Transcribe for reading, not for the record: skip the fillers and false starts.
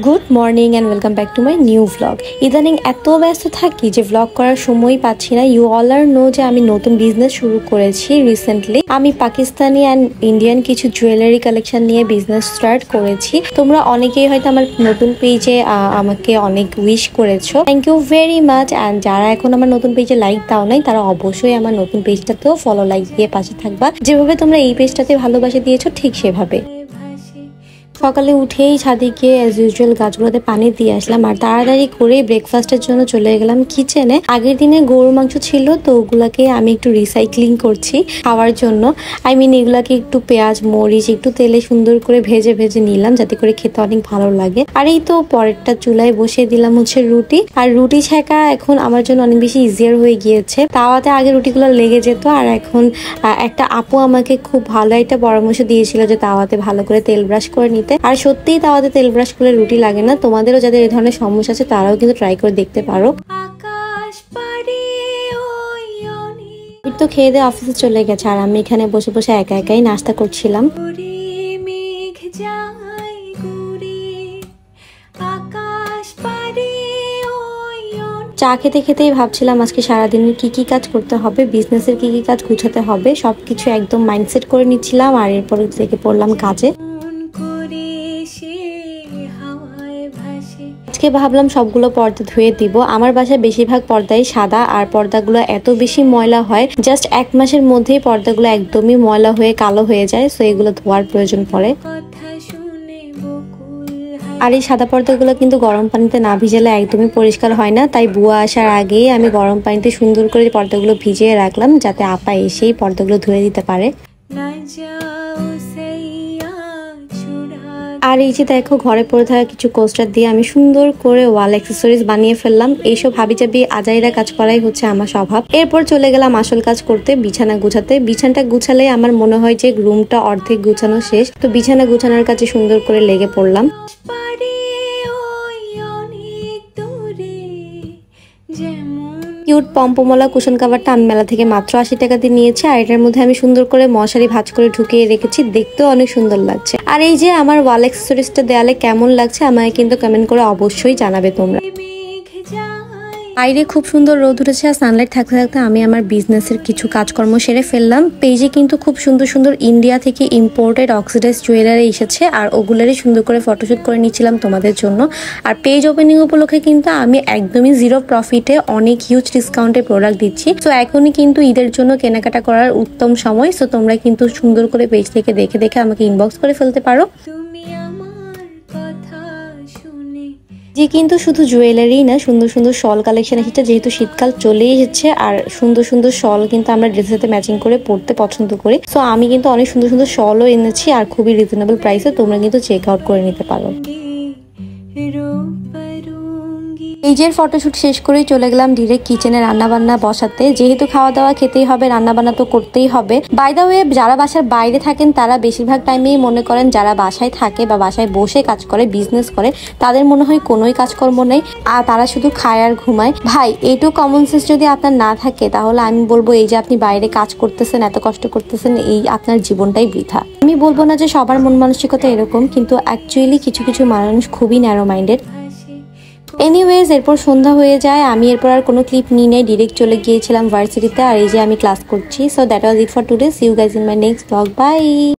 Good morning and welcome back to my new vlog. ইদানিং এত ব্যস্ত থাকি যে ভ্লগ করার সময় পাচ্ছি না। ইউ অল আর নো যে আমি নতুন বিজনেস শুরু করেছি রিসেন্টলি। আমি পাকিস্তানি অ্যান্ড ইন্ডিয়ান কিছু জুয়েলারি কালেকশন নিয়ে বিজনেস স্টার্ট করেছি। তোমরা অনেকেই হয়তো আমার নতুন পেজে আমাকে অনেক উইশ করেছো, thank you very much. And যারা এখন আমার নতুন পেজে লাইক দাও নাই তারা অবশ্যই আমার নতুন পেজটাতেও ফলো লাইক দিয়ে পাশে থাকবা। যেভাবে তোমরা এই পেজটাতে ভালোবাসা দিয়েছো ঠিক সেভাবে। সকালে উঠেই ছাদে গিয়ে অ্যাজ ইউজুয়াল গাছগুলোতে পানি দিয়ে আসলাম আর তাড়াতাড়ি করে ব্রেকফাস্টের জন্য চলে গেলাম কিচেনে। আগের দিনে গরুর মাংস ছিল তো ওগুলাকে আমি একটু রিসাইক্লিং করছি খাওয়ার জন্য। এগুলাকে একটু পেঁয়াজ মরিচ একটু তেলে সুন্দর করে ভেজে ভেজে নিলাম যাতে করে খেতে অনেক ভালো লাগে। আর এই তো পরেরটা চুলায় বসিয়ে দিলাম হচ্ছে রুটি। আর রুটি ছেঁকা এখন আমার জন্য অনেক বেশি ইজিয়ার হয়ে গিয়েছে। তাওয়াতে আগে রুটিগুলো লেগে যেত আর এখন একটা আপু আমাকে খুব ভালো একটা পরামর্শ দিয়েছিল যে তাওয়াতে ভালো করে তেল ব্রাশ করে নিতে। আর সত্যিই তাওয়াতে তেল ব্রাশ করে রুটি লাগে না। তোমাদেরও যাদের এই ধরনের সমস্যা আছে তারাও কিন্তু ট্রাই করে দেখতে পারো। তো খেয়ে দিয়ে অফিসে চলে গেছে আর আমি এখানে বসে বসে একা একাই নাস্তা করছিলাম। চা খেতে খেতেই ভাবছিলাম আজকে সারাদিনের কি কি কাজ করতে হবে, বিজনেসের কি কি কাজ গুছাতে হবে, সবকিছু একদম মাইন্ডসেট করে নিচ্ছিলাম। আর এরপর থেকে পড়লাম কাজে। আজকে ভাবলাম সবগুলো পর্দা ধুয়ে দিব। আমার বাসায় বেশিরভাগ পর্দাই সাদা আর পর্দাগুলো এত বেশি ময়লা হয়, জাস্ট 1 মাসের মধ্যেই পর্দাগুলো একদমই ময়লা হয়ে কালো হয়ে যায়। সো এগুলো ধোয়ার প্রয়োজন পড়ে। আর এই সাদা পর্দাগুলো কিন্তু গরম পানিতে না ভিজালে একদমই পরিষ্কার হয় না। তাই বুয়া আসার আগেই আমি গরম পানিতে সুন্দর করে পর্দাগুলো ভিজিয়ে রাখলাম যাতে আপা এসেই পর্দাগুলো ধুয়ে দিতে পারে। আর এই যে দেখো ঘরে পড়ে থাকা কিছু কোস্টার দিয়ে আমি সুন্দর করে ওয়াল অ্যাক্সেসরিজ বানিয়ে ফেললাম। এইসব হাবিজাবি আজাইরা কাজ করাই হচ্ছে আমার স্বভাব। এরপর চলে গেলাম আসল কাজ করতে, বিছানা গুছাতে। বিছানাটা গুছালে আমার মনে হয় যে রুমটা অর্ধেক গুছানো শেষ। তো বিছানা গুছানোর কাছে সুন্দর করে লেগে পড়লাম। কিউট পম্পমলা কুশন কাভারটা আমি মেলা থেকে মাত্র 80 টাকা দিয়ে নিয়েছি। আর এটার মধ্যে আমি সুন্দর করে মশারি ভাঁজ করে ঢুকিয়ে রেখেছি, দেখতেও অনেক সুন্দর লাগছে। আর এই যে আমার ওয়াল অ্যাক্সেসরিজটা দেয়ালে কেমন লাগছে আমাকে কিন্তু কমেন্ট করে অবশ্যই জানাবে তোমরা। বাইরে খুব সুন্দর রোদ উঠেছে আর সানলাইট থাকতে থাকতে আমি আমার বিজনেসের কিছু কাজকর্ম সেরে ফেললাম। পেজে কিন্তু খুব সুন্দর সুন্দর ইন্ডিয়া থেকে ইম্পোর্টেড অক্সিডাইজ জুয়েলারি এসেছে আর ওগুলারই সুন্দর করে ফটোশুট করে নিচ্ছিলাম তোমাদের জন্য। আর পেজ ওপেনিং উপলক্ষে কিন্তু আমি একদমই জিরো প্রফিটে অনেক হিউজ ডিসকাউন্টে প্রোডাক্ট দিচ্ছি। তো এখনই কিন্তু ঈদের জন্য কেনাকাটা করার উত্তম সময়। সো তোমরা কিন্তু সুন্দর করে পেজ থেকে দেখে দেখে আমাকে ইনবক্স করে ফেলতে পারো। যে কিন্তু শুধু জুয়েলারি না, সুন্দর সুন্দর শল কালেকশন এসেছে। যেহেতু শীতকাল চলেই এসেছে আর সুন্দর সুন্দর শল কিন্তু আমরা ড্রেসের সাথে ম্যাচিং করে পরতে পছন্দ করি। সো আমি কিন্তু অনেক সুন্দর সুন্দর শলও এনেছি আর খুবই রিজনেবল প্রাইসে। তোমরা কিন্তু চেক আউট করে নিতে পারো। এই যে ফটোশুট শেষ করেই চলে গেলাম ডিরেক্ট কিচেনে রান্না বান্না বসাতে। যেহেতু খাওয়া দাওয়া খেতেই হবে, রান্না বান্না তো করতেই হবে। বাই দ্য ওয়ে, যারা বাসার বাইরে থাকেন তারা বেশিরভাগ টাইমেই মনে করেন যারা বাসায় থাকে বা বাসায় বসে কাজ করে বিজনেস করে তাদের মনে হয় কোনোই কাজকর্ম নেই আর তারা শুধু খায় আর ঘুমায়। ভাই, এইটুকু কমন সেন্স যদি আপনার না থাকে তাহলে আমি বলবো এই যে আপনি বাইরে কাজ করতেছেন, এত কষ্ট করতেছেন, এই আপনার জীবনটাই বৃথা। আমি বলবো না যে সবার মন মানসিকতা এরকম, কিন্তু অ্যাকচুয়ালি কিছু কিছু মানুষ খুবই ন্যারো মাইন্ডেড। এনিওয়েজ, এরপর সন্ধ্যা হয়ে যায়। আমি এরপর আর কোনো ক্লিপ নিয়ে নেই, ডিরেক্ট চলে গিয়েছিলাম ভার্সিটিতে। আর এই যে আমি ক্লাস করছি। So that was it for today. See you guys in my next blog. By.